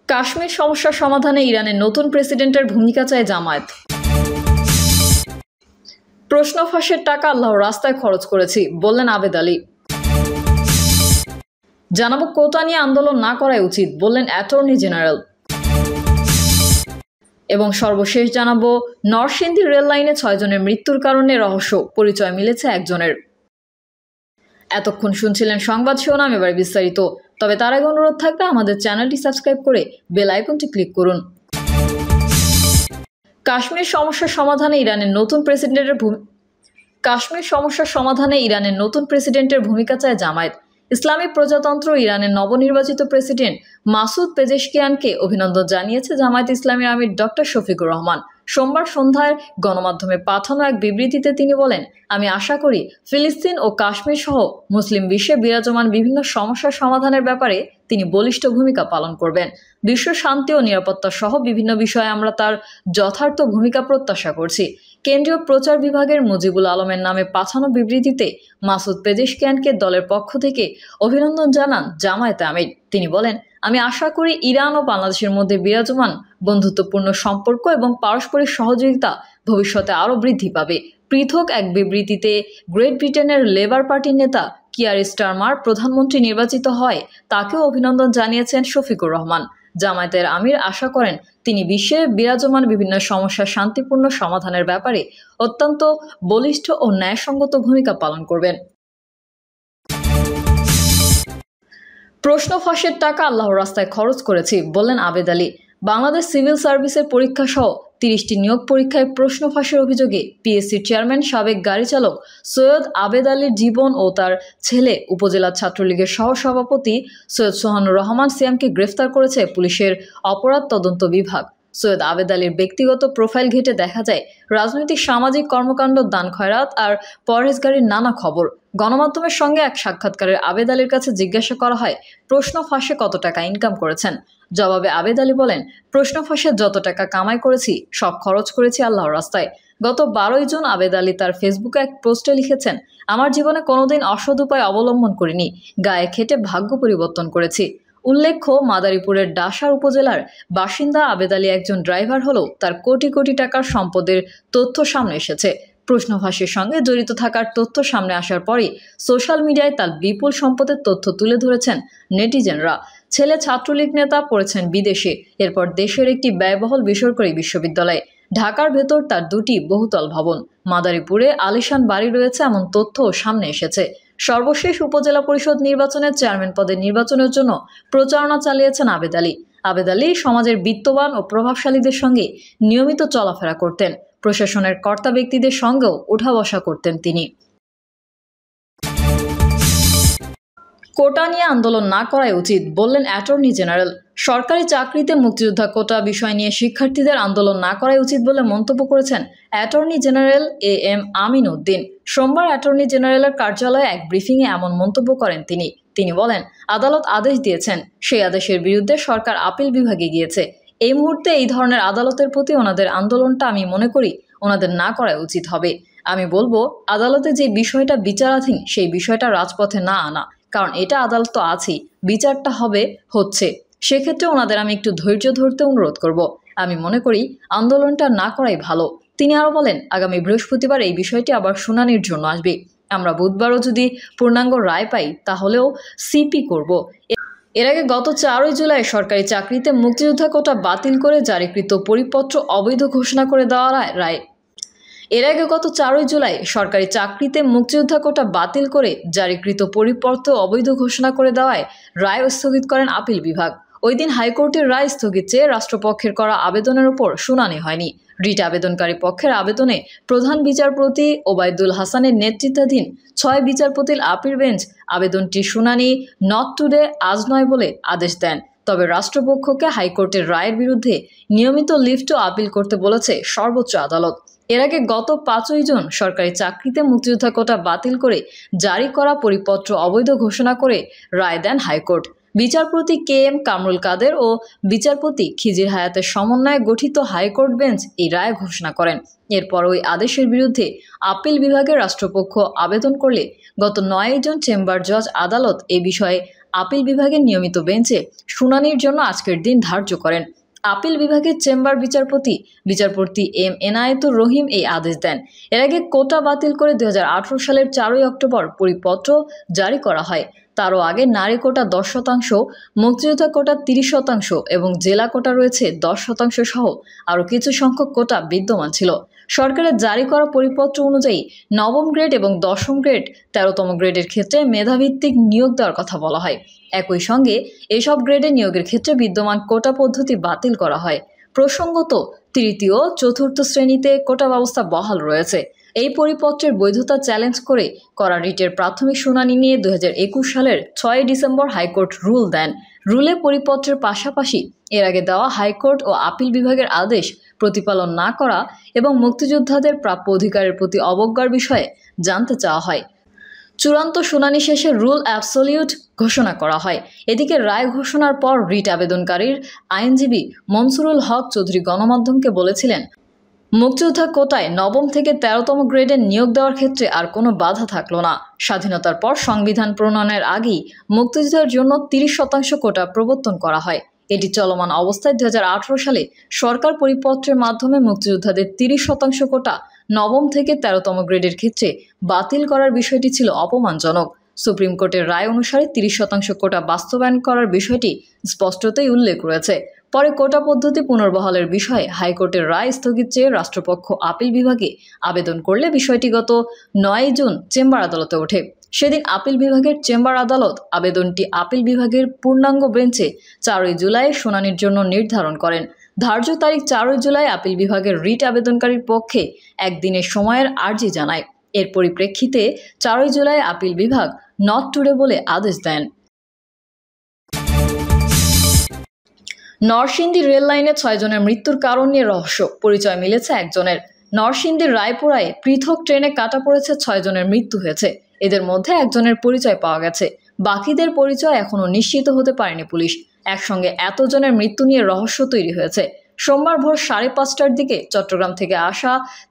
কাশ্মীর সমস্যা সমাধানে ইরানের নতুন প্রেসিডেন্টের ভূমিকা চায় জামায়াত। প্রশ্ন ফাঁসের টাকা আল্লাহর রাস্তায় খরচ করেছি বললেন আবেদ আলী। জানাবো কোটা নিয়ে আন্দোলন না করাই উচিত বললেন অ্যাটর্নি জেনারেল। এবং সর্বশেষ জানাবো নরসিংদী রেল লাইনে 6 জনের মৃত্যুর কারণে রহস্য, পরিচয় মিলেছে একজনের। এতক্ষণ শুনছিলেন সংবাদ শিরোনাম, এবার বিস্তারিত। তবে তার আগে অনুরোধ থাকবে আমাদের চ্যানেলটি সাবস্ক্রাইব করে বেল আইকনটি ক্লিক করুন। কাশ্মীর সমস্যা সমাধানে ইরানের নতুন প্রেসিডেন্টের ভূমিকা চায় জামায়াত। ইসলামী প্রজাতন্ত্র ইরানের নবনির্বাচিত প্রেসিডেন্ট মাসুদ পেজেশকিয়ানকে অভিনন্দন জানিয়েছে জামায়াত ইসলামীর আমির ডক্টর শফিকুর রহমান। সোমবার সন্ধ্যায় গণমাধ্যমে পাঠানো এক বিবৃতিতে তিনি বলেন, আমি আশা করি ফিলিস্তিন ও কাশ্মীর সহ মুসলিম বিশ্বে বিরাজমান বিভিন্ন সমস্যার সমাধানের ব্যাপারে তিনি বলিষ্ঠ ভূমিকা পালন করবেন। বিশ্ব শান্তি ও নিরাপত্তা সহ বিভিন্ন বিষয়ে আমরা তার যথার্থ ভূমিকা প্রত্যাশা করছি। কেন্দ্রীয় প্রচার বিভাগের মুজিবুল আলমের নামে পাঠানো বিবৃতিতে মাসুদ পেজেশকিয়ানকে দলের পক্ষ থেকে অভিনন্দন জানান জামায়াতে আমির। তিনি বলেন, আমি আশা করি ইরান ও বাংলাদেশের মধ্যে বিরাজমান বন্ধুত্বপূর্ণ সম্পর্ক এবং পারস্পরিক সহযোগিতা ভবিষ্যতে আরও বৃদ্ধি পাবে। পৃথক এক বিবৃতিতে গ্রেট ব্রিটেনের লেবার পার্টির নেতা কিয়ার স্টারমার প্রধানমন্ত্রী নির্বাচিত হয় তাকেও অভিনন্দন জানিয়েছেন শফিকুর রহমান। জামায়াতের আমির আশা করেন তিনি বিশ্বে বিরাজমান বিভিন্ন সমস্যার শান্তিপূর্ণ সমাধানের ব্যাপারে অত্যন্ত বলিষ্ঠ ও ন্যায়সঙ্গত ভূমিকা পালন করবেন। প্রশ্ন ফাঁসের টাকা আল্লাহর রাস্তায় খরচ করেছি বললেন আবেদ আলী। বাংলাদেশ সিভিল সার্ভিসের পরীক্ষা সহ 30টি নিয়োগ পরীক্ষায় প্রশ্ন ফাঁসের অভিযোগে পিএসসির চেয়ারম্যান সাবেক গাড়ি চালক সৈয়দ আবেদ আলীর জীবন ও তার ছেলে উপজেলা ছাত্রলীগের সহসভাপতি সৈয়দ সোহানুর রহমান সিয়ামকে গ্রেফতার করেছে পুলিশের অপরাধ তদন্ত বিভাগ। সৈয়দ আবেদ আলীর ব্যক্তিগত প্রোফাইল ঘেঁটে দেখা যায় রাজনৈতিক সামাজিক কর্মকাণ্ড, দান খয়রাত আর পরহেজগারির নানা খবর। গণমাধ্যমের সঙ্গে এক সাক্ষাৎকারে আবেদ আলীর কাছে জিজ্ঞাসা করা হয় প্রশ্ন ফাঁসে কত টাকা ইনকাম করেছেন। জবাবে আবেদ আলী বলেন, প্রশ্ন ফাঁসে যত টাকা কামাই করেছি সব খরচ করেছি আল্লাহর রাস্তায়। গত 12 জুন আবেদ আলী তার ফেসবুকে এক পোস্টে লিখেছেন, আমার জীবনে কোনোদিন অসৎ উপায় অবলম্বন করিনি, গায়ে খেটে ভাগ্য পরিবর্তন করেছি। উল্লেখ্য, মাদারীপুরের ডাসার উপজেলার বাসিন্দা আবেদ আলী একজন ড্রাইভার হলেও তার কোটি কোটি টাকার সম্পদের তথ্য সামনে এসেছে। প্রশ্ন ফাঁসের সঙ্গে জড়িত থাকার তথ্য সামনে আসার পরই সোশ্যাল মিডিয়ায় তার বিপুল সম্পদের তথ্য তুলে ধরেছেন নেটিজেনরা। ছেলে ছাত্রলীগ নেতা, পড়েছেন বিদেশে, এরপর দেশের একটি ব্যয়বহুল বেসরকারি বিশ্ববিদ্যালয়ে। ঢাকার ভেতর তার 2টি বহুতল ভবন, মাদারীপুরে আলিশান বাড়ি রয়েছে এমন তথ্যও সামনে এসেছে। সর্বশেষ উপজেলা পরিষদ নির্বাচনের চেয়ারম্যান পদের নির্বাচনের জন্য প্রচারণা চালিয়েছেন আবেদ আলী। আবেদ আলী সমাজের বিত্তবান ও প্রভাবশালীদের সঙ্গে নিয়মিত চলাফেরা করতেন, প্রশাসনের কর্তা ব্যক্তিদের সঙ্গেও ওঠা বসা করতেন তিনি। কোটা নিয়ে আন্দোলন না করাই উচিত বললেন অ্যাটর্নি জেনারেল। সরকারি চাকরিতে মুক্তিযোদ্ধা কোটা বিষয় নিয়ে শিক্ষার্থীদের আন্দোলন না করাই উচিত বলে মন্তব্য করেছেন attorney general M Amin Uddin. সোমবার অ্যাটর্নি জেনারেলের কার্যালয়ে এক ব্রিফিংয়ে এমন মন্তব্য করেন তিনি বলেন, আদালত আদেশ দিয়েছেন, সেই আদেশের বিরুদ্ধে সরকার আপিল বিভাগে গিয়েছে। এই মুহূর্তে এই ধরনের আদালতের প্রতি ওনাদের আন্দোলনটা আমি মনে করি ওনাদের না করা উচিত হবে। আমি বলবো, আদালতে যে বিষয়টা বিচারাধীন সেই বিষয়টা রাজপথে না আনা, কারণ এটা আদালত তো আছেই, বিচারটা হচ্ছে। সেক্ষেত্রে ওনাদের আমি একটু ধৈর্য ধরতে অনুরোধ করব। আমি মনে করি আন্দোলনটা না করাই ভালো। তিনি আরও বলেন, আগামী বৃহস্পতিবার এই বিষয়টি আবার শুনানির জন্য আসবে। আমরা বুধবারও যদি পূর্ণাঙ্গ রায় পাই তাহলেও সিপি করব। এর আগে গত 4 জুলাই সরকারি চাকরিতে মুক্তিযোদ্ধা কোটা বাতিল করে জারিকৃত পরিপত্র অবৈধ ঘোষণা করে দেওয়া রায়। এর আগে গত 4 জুলাই সরকারি চাকরিতে মুক্তিযোদ্ধা কোটা বাতিল করে জারিকৃত পরিপত্র অবৈধ ঘোষণা করে দেওয়ায় রায় স্থগিত করেন আপিল বিভাগ। ওই দিন হাইকোর্টের রায় স্থগিত চেয়ে রাষ্ট্রপক্ষের করা আবেদনের উপর শুনানি হয়নি। রিট আবেদনকারী পক্ষের আবেদনে প্রধান বিচারপতি ওবায়দুল হাসানের নেতৃত্বাধীন 6 বিচারপতির আপিল বেঞ্চ আবেদনটির শুনানি নট টুডে, আজ নয় বলে আদেশ দেন। তবে রাষ্ট্রপক্ষকে হাইকোর্টের রায়ের বিরুদ্ধে নিয়মিত লিফটও আপিল করতে বলেছে সর্বোচ্চ আদালত। এর আগে গত 5 জুন সরকারি চাকরিতে মুক্তিযোদ্ধা কোটা বাতিল করে জারি করা পরিপত্র অবৈধ ঘোষণা করে রায় দেন হাইকোর্ট। বিচারপতি KM কামরুল কাদের ও বিচারপতি খিজির হায়াতের সমন্বয়ে গঠিত হাইকোর্ট বেঞ্চ এই রায় ঘোষণা করেন। এরপর ওই আদেশের বিরুদ্ধে আপিল বিভাগের রাষ্ট্রপক্ষ আবেদন করলে গত 9 জুন চেম্বার জজ আদালত এ বিষয়ে আপিল বিভাগের নিয়মিত বেঞ্চে শুনানির জন্য আজকের দিন ধার্য করেন। আপিল বিভাগের চেম্বার বিচারপতি এম এনায়েতুর রহিম এই আদেশ দেন। এর আগে কোটা বাতিল করে 2018 সালের 4 অক্টোবর পরিপত্র জারি করা হয়। তারও আগে নারী কোটা 10%, মুক্তিযোদ্ধা কোটা 30% এবং জেলা কোটা রয়েছে 10% সহ আরও কিছু সংখ্যক কোটা বিদ্যমান ছিল। সরকারের জারি করা পরিপত্র অনুযায়ী নবম গ্রেড এবং দশম গ্রেড 13তম গ্রেডের ক্ষেত্রে মেধাভিত্তিক নিয়োগ দেওয়ার কথা বলা হয়। একই সঙ্গে এসব গ্রেডে নিয়োগের ক্ষেত্রে বিদ্যমান কোটা পদ্ধতি বাতিল করা হয়। প্রসঙ্গত, তৃতীয় চতুর্থ শ্রেণীতে কোটা ব্যবস্থা বহাল রয়েছে। এই পরিপত্রের বৈধতা চ্যালেঞ্জ করে করা রিটের প্রাথমিক শুনানি নিয়ে 2021 সালের 6 ডিসেম্বর হাইকোর্ট রুল দেন। রুলে পরিপত্রের পাশাপাশি এর আগে দেওয়া হাইকোর্ট ও আপিল বিভাগের আদেশ প্রতিপালন না করা এবং মুক্তিযোদ্ধাদের প্রাপ্য অধিকারের প্রতি অবজ্ঞার বিষয়ে জানতে চাওয়া হয়। চূড়ান্ত শুনানি শেষে রুল অ্যাবসলিউট ঘোষণা করা হয়। এদিকে রায় ঘোষণার পর রিট আবেদনকারীর আইনজীবী মনসুরুল হক চৌধুরী গণমাধ্যমকে বলেছিলেন, মুক্তিযোদ্ধা কোটায় নবম থেকে 13তম গ্রেডে নিয়োগ দেওয়ার ক্ষেত্রে আর কোনো বাধা থাকলো না। স্বাধীনতার পর সংবিধান প্রণয়নের আগেই মুক্তিযোদ্ধার জন্য 30% কোটা প্রবর্তন করা হয়। এটি চলমান অবস্থায় 2018 সালে সরকার পরিপত্রের মাধ্যমে মুক্তিযোদ্ধাদের 30% কোটা নবম থেকে 13তম গ্রেডের ক্ষেত্রে বাতিল করার বিষয়টি ছিল অপমানজনক। সুপ্রিম কোর্টের রায় অনুসারে 30% কোটা বাস্তবায়ন করার বিষয়টি স্পষ্টতই উল্লেখ রয়েছে। পরে কোটা পদ্ধতি পুনর্বহালের বিষয়ে হাইকোর্টের রায় স্থগিত চেয়ে রাষ্ট্রপক্ষ আপিল বিভাগে আবেদন করলে বিষয়টি গত 9 জুন চেম্বার আদালতে ওঠে। সেদিন আপিল বিভাগের চেম্বার আদালত আবেদনটি আপিল বিভাগের পূর্ণাঙ্গ বেঞ্চে 4 জুলাই শুনানির জন্য নির্ধারণ করেন। ধার্য তারিখ 4 জুলাই আপিল বিভাগের রিট আবেদনকারীর পক্ষে একদিনের সময়ের আর্জি জানায়। এর পরিপ্রেক্ষিতে 4 জুলাই আপিল বিভাগ নট টুডে বলে আদেশ দেন। নরসিংদী রেল লাইনে 6 জনের মৃত্যুর কারণ নিয়ে রহস্য, পরিচয় মিলেছে একজনের। নরসিংদীর রায়পুরায় পৃথক ট্রেনে কাটা পড়েছে 6 জনের মৃত্যু হয়েছে। এদের মধ্যে একজনের পরিচয় পাওয়া গেছে, বাকিদের পরিচয় এখনও নিশ্চিত হতে পারেনি পুলিশ। একসঙ্গে এতজনের মৃত্যু নিয়ে রহস্য তৈরি হয়েছে। সোমবার ভোর 5:30টার দিকে চট্টগ্রাম থেকে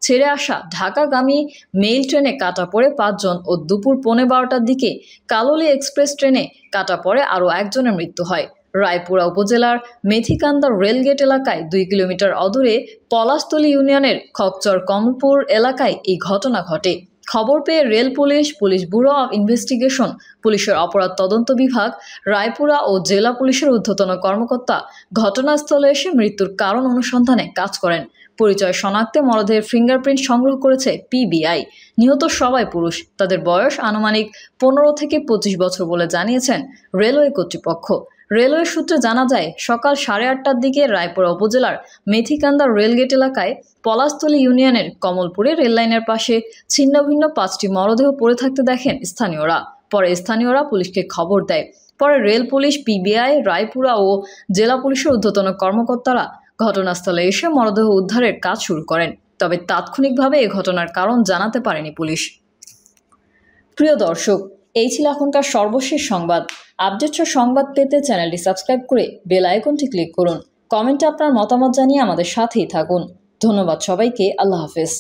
ছেড়ে আসা ঢাকাগামী মেইল ট্রেনে কাটা পড়ে 5 জন ও দুপুর 12:15টার দিকে কাললী এক্সপ্রেস ট্রেনে কাটা পড়ে আরও একজনের মৃত্যু হয়। রায়পুরা উপজেলার মেথিকান্দা রেলগেট এলাকায় 2 কিলোমিটার অদূরে পলাশতলী ইউনিয়নের খকচর কমলপুর এলাকায় এই ঘটনা ঘটে। খবর পেয়ে rail police bureau of investigation, পুলিশের অপরাধ তদন্ত বিভাগ, রায়পুরা ও জেলা পুলিশের ঊর্ধ্বতন কর্মকর্তা ঘটনাস্থলে এসে মৃত্যুর কারণ অনুসন্ধানে কাজ করেন। পরিচয় শনাক্তে মরদেহের ফিঙ্গারপ্রিন্ট সংগ্রহ করেছে পিবিআই। নিহত সবাই পুরুষ, তাদের বয়স আনুমানিক 15 থেকে 25 বছর বলে জানিয়েছেন রেলওয়ে কর্তৃপক্ষ। রেলওয়ে সূত্রে জানা যায়, সকাল 8:30টার দিকে রায়পুরা উপজেলার মেথিকান্দা রেলগেট এলাকায় পলাশতলী ইউনিয়নের কমলপুরে রেললাইনের পাশে ছিন্নভিন্ন 5টি মরদেহ পড়ে থাকতে দেখেন স্থানীয়রা। পরে স্থানীয়রা পুলিশকে খবর দেয়। পরে রেল পুলিশ, পিবিআই, রায়পুরা ও জেলা পুলিশের ঊর্ধ্বতন কর্মকর্তারা ঘটনাস্থলে এসে মরদেহ উদ্ধারের কাজ শুরু করেন। তবে তাৎক্ষণিকভাবে এ ঘটনার কারণ জানাতে পারেনি পুলিশ। প্রিয় দর্শক, এই ছিল এখনকার সর্বশেষ সংবাদ। আপডেট সংবাদ পেতে চ্যানেলটি সাবস্ক্রাইব করে বেল আইকনটি ক্লিক করুন। কমেন্টে আপনার মতামত জানিয়ে আমাদের সাথেই থাকুন। ধন্যবাদ সবাইকে। আল্লাহ হাফেজ।